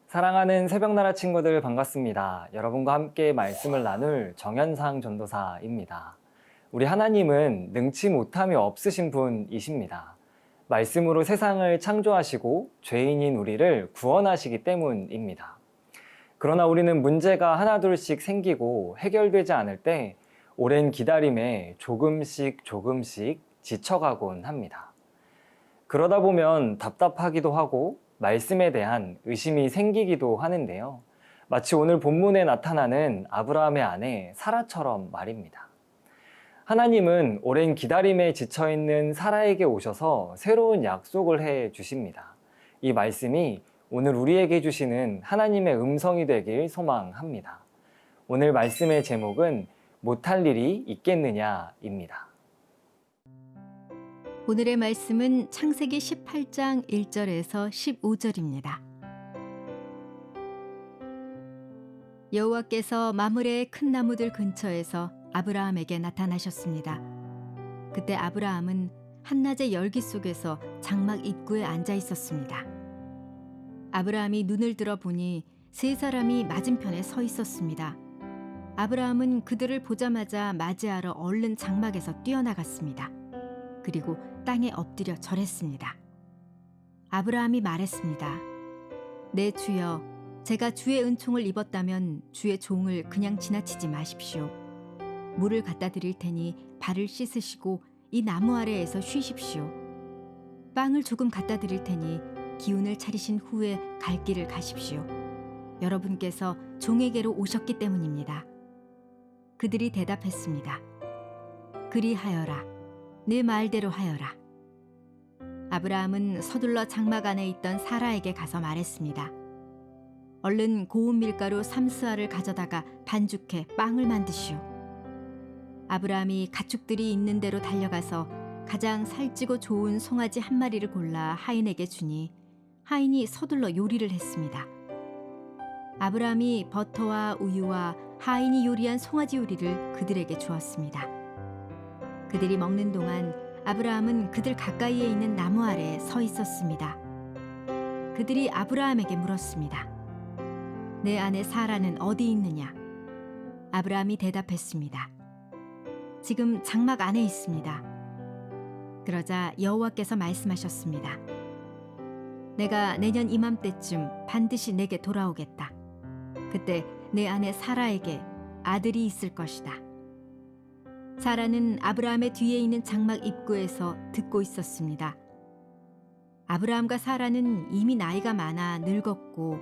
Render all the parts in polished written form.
사랑하는 새벽나라 친구들 반갑습니다. 여러분과 함께 말씀을 나눌 정현상 전도사입니다. 우리 하나님은 능치 못함이 없으신 분이십니다. 말씀으로 세상을 창조하시고 죄인인 우리를 구원하시기 때문입니다. 그러나 우리는 문제가 하나둘씩 생기고 해결되지 않을 때 오랜 기다림에 조금씩 지쳐가곤 합니다. 그러다 보면 답답하기도 하고 말씀에 대한 의심이 생기기도 하는데요. 마치 오늘 본문에 나타나는 아브라함의 아내 사라처럼 말입니다. 하나님은 오랜 기다림에 지쳐있는 사라에게 오셔서 새로운 약속을 해 주십니다. 이 말씀이 오늘 우리에게 주시는 하나님의 음성이 되길 소망합니다. 오늘 말씀의 제목은 못할 일이 있겠느냐입니다. 오늘의 말씀은 창세기 18장 1절에서 15절입니다. 여호와께서 마므레의 큰 나무들 근처에서 아브라함에게 나타나셨습니다. 그때 아브라함은 한낮의 열기 속에서 장막 입구에 앉아 있었습니다. 아브라함이 눈을 들어 보니 세 사람이 맞은편에 서 있었습니다. 아브라함은 그들을 보자마자 맞이하러 얼른 장막에서 뛰어나갔습니다. 그리고 땅에 엎드려 절했습니다. 아브라함이 말했습니다. 내 주여, 제가 주의 은총을 입었다면 주의 종을 그냥 지나치지 마십시오. 물을 갖다 드릴 테니 발을 씻으시고 이 나무 아래에서 쉬십시오. 빵을 조금 갖다 드릴 테니 기운을 차리신 후에 갈 길을 가십시오. 여러분께서 종에게로 오셨기 때문입니다. 그들이 대답했습니다. 그리하여라. 내 말대로 하여라. 아브라함은 서둘러 장막 안에 있던 사라에게 가서 말했습니다. 얼른 고운 밀가루 3스아를 가져다가 반죽해 빵을 만드시오. 아브라함이 가축들이 있는 데로 달려가서 가장 살찌고 좋은 송아지 한 마리를 골라 하인에게 주니 하인이 서둘러 요리를 했습니다. 아브라함이 버터와 우유와 하인이 요리한 송아지 요리를 그들에게 주었습니다. 그들이 먹는 동안 아브라함은 그들 가까이에 있는 나무 아래에 서 있었습니다. 그들이 아브라함에게 물었습니다. 내 아내 사라는 어디 있느냐? 아브라함이 대답했습니다. 지금 장막 안에 있습니다. 그러자 여호와께서 말씀하셨습니다. 내가 내년 이맘때쯤 반드시 내게 돌아오겠다. 그때 내 아내 사라에게 아들이 있을 것이다. 사라는 아브라함의 뒤에 있는 장막 입구에서 듣고 있었습니다. 아브라함과 사라는 이미 나이가 많아 늙었고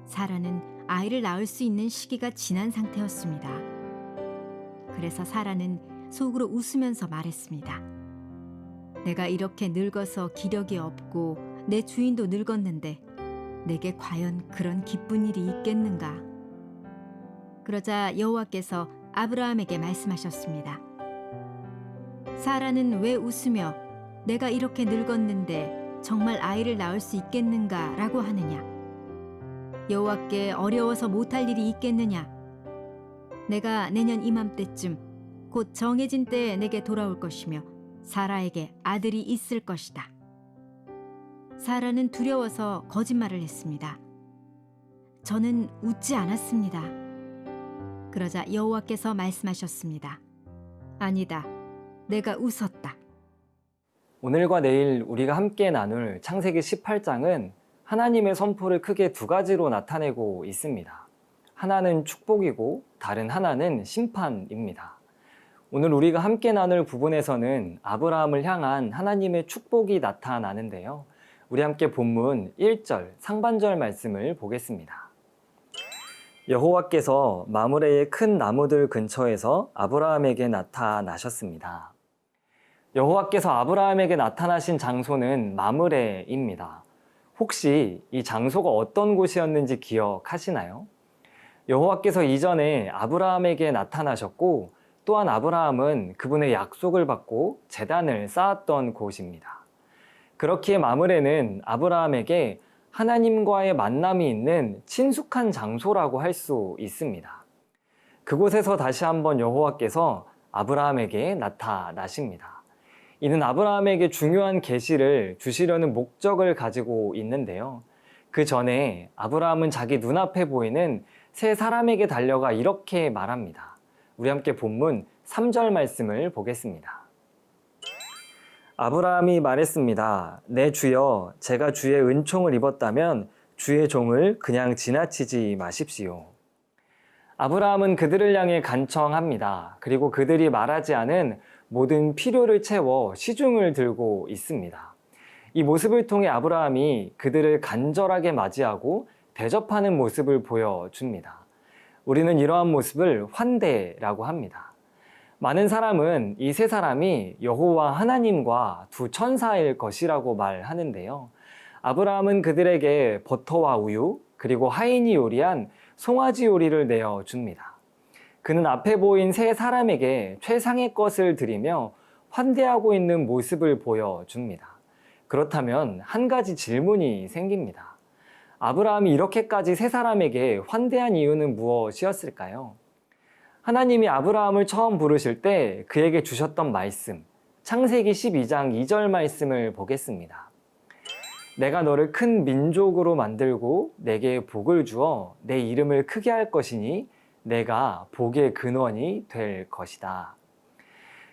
사라는 아이를 낳을 수 있는 시기가 지난 상태였습니다. 그래서 사라는 속으로 웃으면서 말했습니다. 내가 이렇게 늙어서 기력이 없고 내 주인도 늙었는데 내게 과연 그런 기쁜 일이 있겠는가? 그러자 여호와께서 아브라함에게 말씀하셨습니다. 사라는 왜 웃으며 내가 이렇게 늙었는데 정말 아이를 낳을 수 있겠는가 라고 하느냐? 여호와께 어려워서 못할 일이 있겠느냐? 내가 내년 이맘때쯤 곧 정해진 때에 내게 돌아올 것이며 사라에게 아들이 있을 것이다. 사라는 두려워서 거짓말을 했습니다. 저는 웃지 않았습니다. 그러자 여호와께서 말씀하셨습니다. 아니다. 내가 웃었다. 오늘과 내일 우리가 함께 나눌 창세기 18장은 하나님의 선포를 크게 두 가지로 나타내고 있습니다. 하나는 축복이고 다른 하나는 심판입니다. 오늘 우리가 함께 나눌 부분에서는 아브라함을 향한 하나님의 축복이 나타나는데요. 우리 함께 본문 1절 상반절 말씀을 보겠습니다. 여호와께서 마므레의 큰 나무들 근처에서 아브라함에게 나타나셨습니다. 여호와께서 아브라함에게 나타나신 장소는 마므레입니다. 혹시 이 장소가 어떤 곳이었는지 기억하시나요? 여호와께서 이전에 아브라함에게 나타나셨고 또한 아브라함은 그분의 약속을 받고 제단을 쌓았던 곳입니다. 그렇기에 마므레는 아브라함에게 하나님과의 만남이 있는 친숙한 장소라고 할 수 있습니다. 그곳에서 다시 한번 여호와께서 아브라함에게 나타나십니다. 이는 아브라함에게 중요한 계시를 주시려는 목적을 가지고 있는데요. 그 전에 아브라함은 자기 눈앞에 보이는 세 사람에게 달려가 이렇게 말합니다. 우리 함께 본문 3절 말씀을 보겠습니다. 아브라함이 말했습니다. 내 주여, 제가 주의 은총을 입었다면 주의 종을 그냥 지나치지 마십시오. 아브라함은 그들을 향해 간청합니다. 그리고 그들이 말하지 않은 모든 필요를 채워 시중을 들고 있습니다. 이 모습을 통해 아브라함이 그들을 간절하게 맞이하고 대접하는 모습을 보여줍니다. 우리는 이러한 모습을 환대라고 합니다. 많은 사람은 이 세 사람이 여호와 하나님과 두 천사일 것이라고 말하는데요. 아브라함은 그들에게 버터와 우유 그리고 하인이 요리한 송아지 요리를 내어줍니다. 그는 앞에 보인 세 사람에게 최상의 것을 드리며 환대하고 있는 모습을 보여줍니다. 그렇다면 한 가지 질문이 생깁니다. 아브라함이 이렇게까지 세 사람에게 환대한 이유는 무엇이었을까요? 하나님이 아브라함을 처음 부르실 때 그에게 주셨던 말씀, 창세기 12장 2절 말씀을 보겠습니다. 내가 너를 큰 민족으로 만들고 내게 복을 주어 내 이름을 크게 할 것이니 내가 복의 근원이 될 것이다.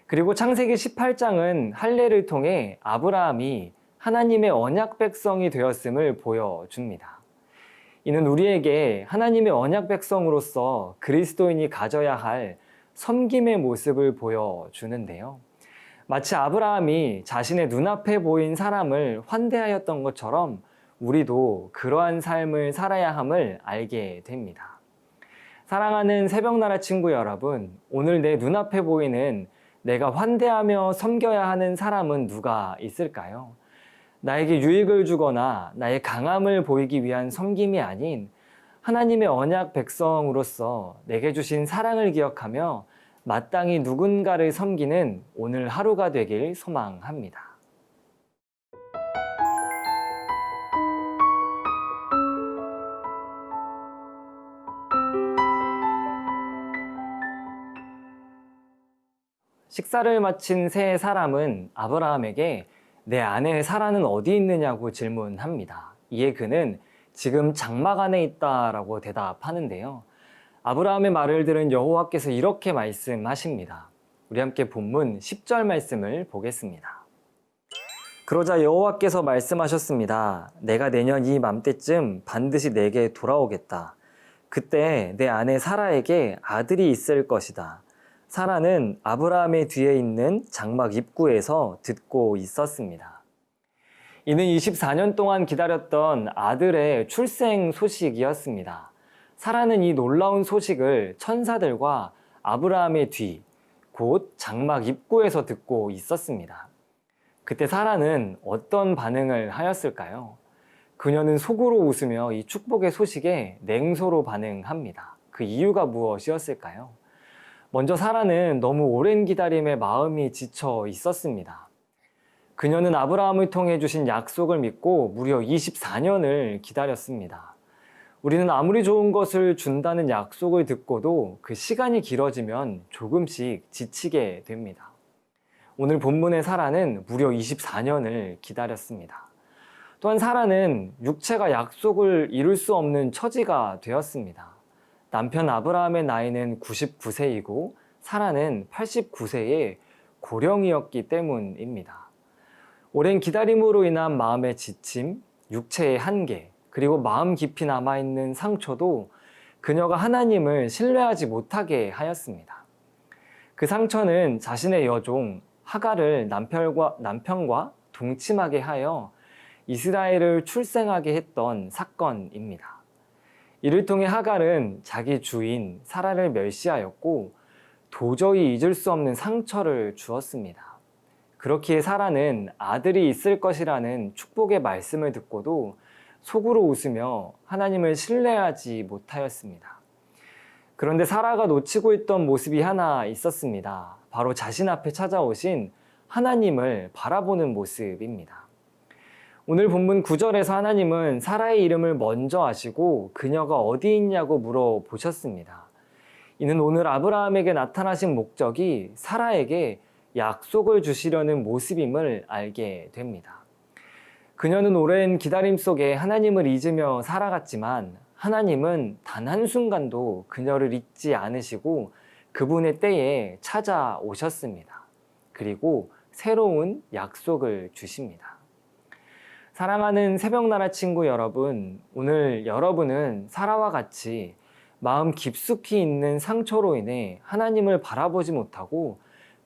그리고 창세기 18장은 할례를 통해 아브라함이 하나님의 언약 백성이 되었음을 보여줍니다. 이는 우리에게 하나님의 언약 백성으로서 그리스도인이 가져야 할 섬김의 모습을 보여주는데요. 마치 아브라함이 자신의 눈앞에 보인 사람을 환대하였던 것처럼 우리도 그러한 삶을 살아야 함을 알게 됩니다. 사랑하는 새벽나라 친구 여러분, 오늘 내 눈앞에 보이는 내가 환대하며 섬겨야 하는 사람은 누가 있을까요? 나에게 유익을 주거나 나의 강함을 보이기 위한 섬김이 아닌 하나님의 언약 백성으로서 내게 주신 사랑을 기억하며 마땅히 누군가를 섬기는 오늘 하루가 되길 소망합니다. 식사를 마친 세 사람은 아브라함에게 내 아내 사라는 어디 있느냐고 질문합니다. 이에 그는 지금 장막 안에 있다라고 대답하는데요. 아브라함의 말을 들은 여호와께서 이렇게 말씀하십니다. 우리 함께 본문 10절 말씀을 보겠습니다. 그러자 여호와께서 말씀하셨습니다. 내가 내년 이 맘때쯤 반드시 내게 돌아오겠다. 그때 내 아내 사라에게 아들이 있을 것이다. 사라는 아브라함의 뒤에 있는 장막 입구에서 듣고 있었습니다. 이는 24년 동안 기다렸던 아들의 출생 소식이었습니다. 사라는 이 놀라운 소식을 천사들과 아브라함의 뒤, 곧 장막 입구에서 듣고 있었습니다. 그때 사라는 어떤 반응을 하였을까요? 그녀는 속으로 웃으며 이 축복의 소식에 냉소로 반응합니다. 그 이유가 무엇이었을까요? 먼저 사라는 너무 오랜 기다림에 마음이 지쳐 있었습니다. 그녀는 아브라함을 통해 주신 약속을 믿고 무려 24년을 기다렸습니다. 우리는 아무리 좋은 것을 준다는 약속을 듣고도 그 시간이 길어지면 조금씩 지치게 됩니다. 오늘 본문의 사라는 무려 24년을 기다렸습니다. 또한 사라는 육체가 약속을 이룰 수 없는 처지가 되었습니다. 남편 아브라함의 나이는 99세이고 사라는 89세의 고령이었기 때문입니다. 오랜 기다림으로 인한 마음의 지침, 육체의 한계, 그리고 마음 깊이 남아있는 상처도 그녀가 하나님을 신뢰하지 못하게 하였습니다. 그 상처는 자신의 여종 하갈을 남편과 동침하게 하여 이스라엘을 출생하게 했던 사건입니다. 이를 통해 하갈은 자기 주인 사라를 멸시하였고 도저히 잊을 수 없는 상처를 주었습니다. 그렇기에 사라는 아들이 있을 것이라는 축복의 말씀을 듣고도 속으로 웃으며 하나님을 신뢰하지 못하였습니다. 그런데 사라가 놓치고 있던 모습이 하나 있었습니다. 바로 자신 앞에 찾아오신 하나님을 바라보는 모습입니다. 오늘 본문 9절에서 하나님은 사라의 이름을 먼저 아시고 그녀가 어디 있냐고 물어보셨습니다. 이는 오늘 아브라함에게 나타나신 목적이 사라에게 약속을 주시려는 모습임을 알게 됩니다. 그녀는 오랜 기다림 속에 하나님을 잊으며 살아갔지만 하나님은 단 한순간도 그녀를 잊지 않으시고 그분의 때에 찾아오셨습니다. 그리고 새로운 약속을 주십니다. 사랑하는 새벽나라 친구 여러분, 오늘 여러분은 사라와 같이 마음 깊숙이 있는 상처로 인해 하나님을 바라보지 못하고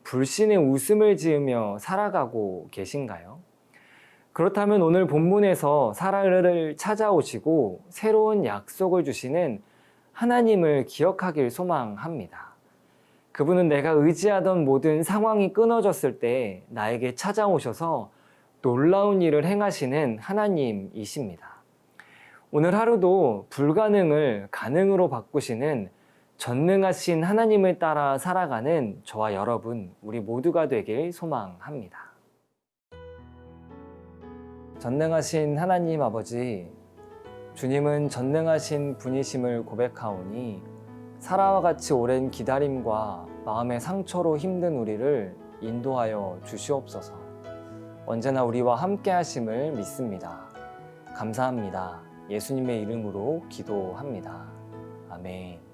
불신의 웃음을 지으며 살아가고 계신가요? 그렇다면 오늘 본문에서 사라를 찾아오시고 새로운 약속을 주시는 하나님을 기억하길 소망합니다. 그분은 내가 의지하던 모든 상황이 끊어졌을 때 나에게 찾아오셔서 놀라운 일을 행하시는 하나님이십니다. 오늘 하루도 불가능을 가능으로 바꾸시는 전능하신 하나님을 따라 살아가는 저와 여러분, 우리 모두가 되길 소망합니다. 전능하신 하나님 아버지, 주님은 전능하신 분이심을 고백하오니 사라와 같이 오랜 기다림과 마음의 상처로 힘든 우리를 인도하여 주시옵소서. 언제나 우리와 함께 하심을 믿습니다. 감사합니다. 예수님의 이름으로 기도합니다. 아멘.